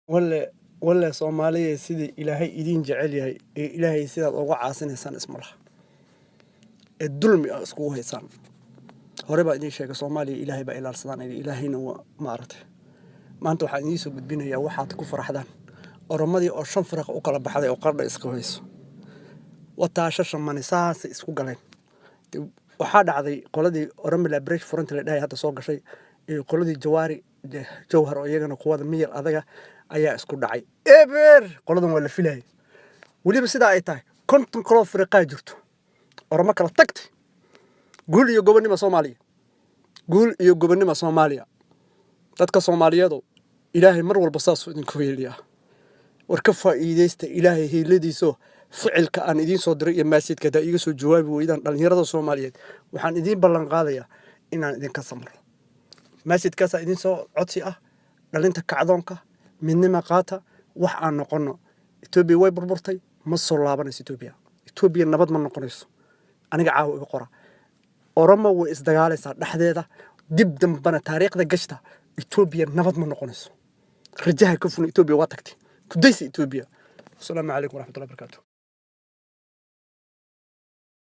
ولا Soomaaliya sidii Ilaahay idin jecel yahay ee Ilaahay sidaad uga caasinaysaan isma laha ee dulmi ah isku haysan hore baa idin sheegay Soomaaliya Ilaahay baa ilaalsadaan Ilaahayna waa maartay maanta waxaan idin soo gudbinayaa waxaad ku faraxdaan oromadii oo shan faraq u kala baxday oo qardha iska hayso wataashasha manisaas isku galeen waxaa dhacday qoladii Oromila Bridge Front la dhahay hadda soo gashay ee qoladii Jawaari Jawhar oo iyagana kuwada miyir adaga ayaa isku dhacay eber qoladan waa la filay waliba sida ay tahay konton kala fariiqa jirto Oromo kala tagtay guul iyo gobonimo Soomaaliya dadka Soomaaliyeedu Ilaahay mar walba saas idinku weeliya war ka faa'iideysta Ilaahay heeladiiso ficilka aan idin soo diray iyo maasiyadka da iga soo jawaabi weydaan dhalinyarada Soomaaliyeed waxaan idin ballan qaadayaa inaan idin ka samro maasiyadkaas idin soo codsi ah dhalinta kacdoonka midnimo qaata wax aan noqono Itoobiya way burburtay ma soo laabanayso Itoobiya nabad ma noqonayso aniga caawa iga qora Oromo way isdagaalaysaa dhaxdeeda dib dambana taariikhda gashta Itoobiya nabad ma noqonayso rajaha ka fun Itoobiya waa tagtay kudaysi Itoobiya السلام عليكم ورحمة الله وبركاته